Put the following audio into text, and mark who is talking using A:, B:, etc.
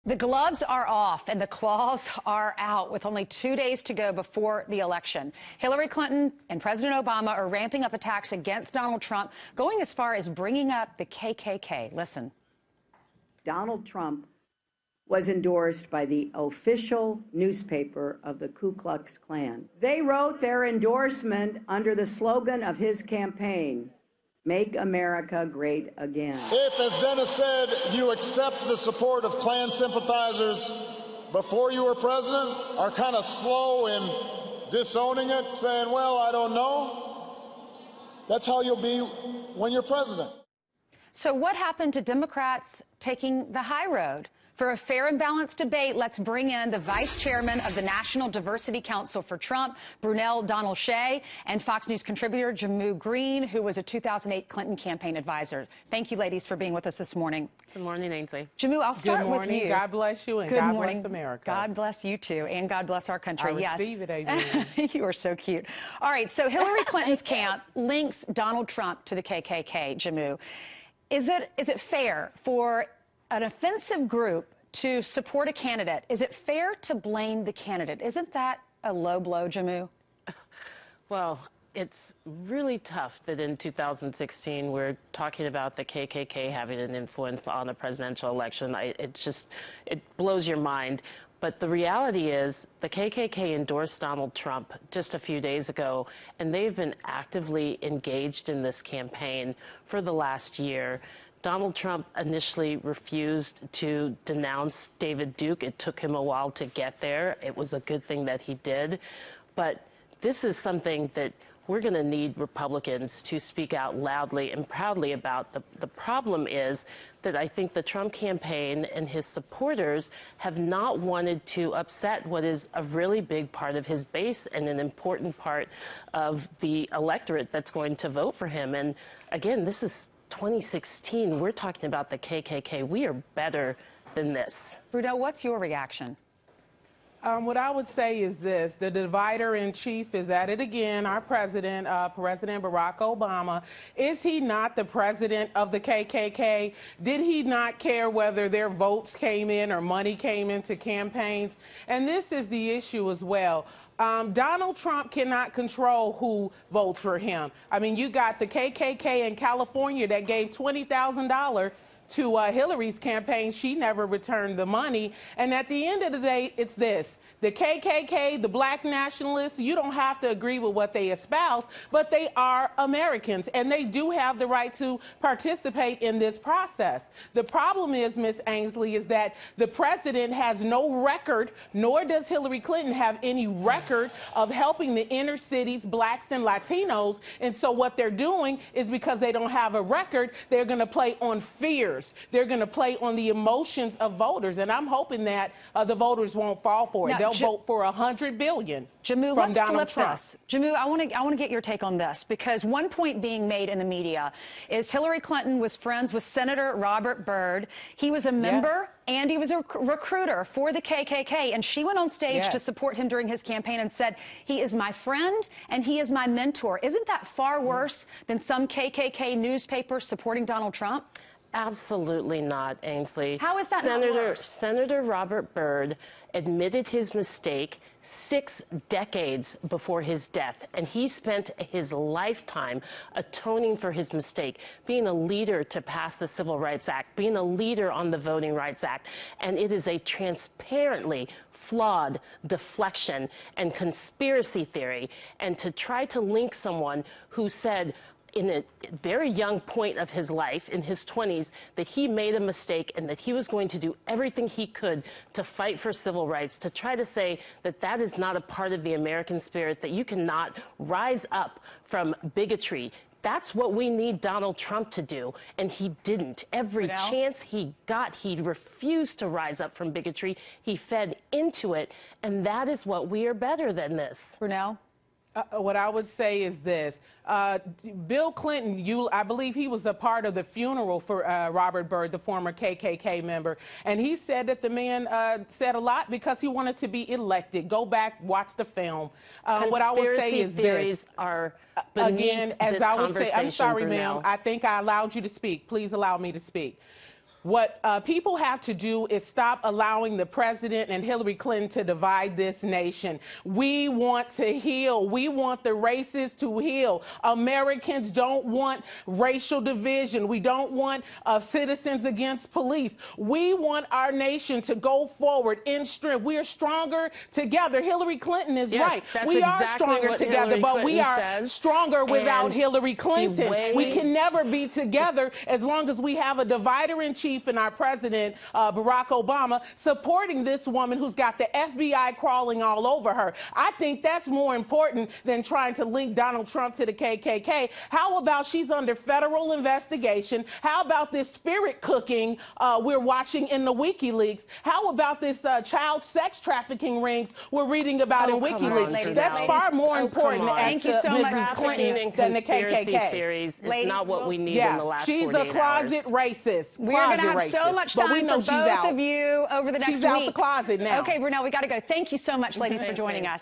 A: The gloves are off and the claws are out with only 2 days to go before the election. Hillary Clinton and President Obama are ramping up attacks against Donald Trump, going as far as bringing up the KKK. Listen.
B: Donald Trump was endorsed by the official newspaper of the Ku Klux Klan. They wrote their endorsement under the slogan of his campaign, "Make America Great Again."
C: If, as Dennis said, you accept the support of Klan sympathizers before you were president, are kind of slow in disowning it, saying, well, I don't know, that's how you'll be when you're president.
A: So what happened to Democrats taking the high road? For a fair and balanced debate, let's bring in the vice chairman of the National Diversity Council for Trump, Brunel Donald-Shea, and Fox News contributor Jamu Green, who was a 2008 Clinton campaign advisor. Thank you, ladies, for being with us this morning.
D: Good morning, Ainsley.
A: Jamu, I'll start with you.
D: Good morning. God bless you, and God bless America.
A: God bless you, too, and God bless our country.
D: I receive it, Adrian.
A: You are so cute. All right, so Hillary Clinton's camp links Donald Trump to the KKK, Jamu. Is it fair for an offensive group to support a candidate? Is it fair to blame the candidate? Isn't that a low blow, Jamu?
D: Well, it's really tough that in 2016 we're talking about the KKK having an influence on a presidential election. It blows your mind. But the reality is the KKK endorsed Donald Trump just a few days ago, and they've been actively engaged in this campaign for the last year. Donald Trump initially refused to denounce David Duke. It took him a while to get there. It was a good thing that he did. But this is something that we're going to need Republicans to speak out loudly and proudly about. The problem is that I think the Trump campaign and his supporters have not wanted to upset what is a really big part of his base and an important part of the electorate that's going to vote for him. And again, this is 2016. We're talking about the KKK. We are better than this.
A: Brunel, what's your reaction?
E: What I would say is this: the divider in chief is at it again. Our president, President Barack Obama, is he not the president of the KKK? Did he not care whether their votes came in or money came into campaigns? And this is the issue as well. Donald Trump cannot control who votes for him. I mean, you got the KKK in California that gave $20,000 to Hillary's campaign. She never returned the money. And at the end of the day, it's this: the KKK, the black nationalists, you don't have to agree with what they espouse, but they are Americans, and they do have the right to participate in this process. The problem is, Ms. Ainsley, is that the president has no record, nor does Hillary Clinton have any record of helping the inner cities, blacks and Latinos. And so what they're doing is, because they don't have a record, they're going to play on fears. They're going to play on the emotions of voters, and I'm hoping that the voters won't fall for it.
A: Now,
E: They'll vote for $100 billion
A: Jamu,
E: from
A: let's
E: Donald
A: flip
E: Trump.
A: this. Jamu, I want to get your take on this, because one point being made in the media is Hillary Clinton was friends with Senator Robert Byrd. He was a member and he was a recruiter for the KKK, and she went on stage to support him during his campaign and said, he is my friend and he is my mentor. Isn't that far worse than some KKK newspapers supporting Donald Trump?
D: Absolutely not, Ainsley.
A: How is that not worse?
D: Senator Robert Byrd admitted his mistake 6 decades before his death, and he spent his lifetime atoning for his mistake, being a leader to pass the Civil Rights Act, being a leader on the Voting Rights Act, and it is a transparently flawed deflection and conspiracy theory. And to try to link someone who said in a very young point of his life, in his 20s, that he made a mistake and that he was going to do everything he could to fight for civil rights, to try to say that that is not a part of the American spirit, that you cannot rise up from bigotry. That's what we need Donald Trump to do, and he didn't. Every chance he got, he refused to rise up from bigotry. He fed into it, and that is what we are better than this.
A: Brunel?
E: What I would say is this. Bill Clinton, I believe he was a part of the funeral for Robert Byrd, the former KKK member, and he said that the man said a lot because he wanted to be elected. Go back, watch the film. What I would say is
D: theories are
E: again, as I would say, I'm sorry,
D: Brunel.
E: ma'am, I think I allowed you to speak. Please allow me to speak. What people have to do is stop allowing the president and Hillary Clinton to divide this nation. We want to heal. We want the races to heal. Americans don't want racial division. We don't want citizens against police. We want our nation to go forward in strength. We are stronger together. Hillary Clinton is right. We are stronger together, but we are stronger without Hillary Clinton. We can never be together as long as we have a divider-in-chief and our president, Barack Obama, supporting this woman who's got the FBI crawling all over her. I think that's more important than trying to link Donald Trump to the KKK. How about she's under federal investigation? How about this spirit cooking we're watching in the WikiLeaks? How about this child sex trafficking rings we're reading about in WikiLeaks? That's far more important
A: Thank you so much,
E: Mrs. Clinton than the KKK.
D: Theories is not what we need in the last 48 hours.
E: She's a closet racist.
A: We're going to have so much time for both of you over the next week.
E: She's out the closet now.
A: Okay, Brunel, we got to go. Thank you so much, ladies, for joining us.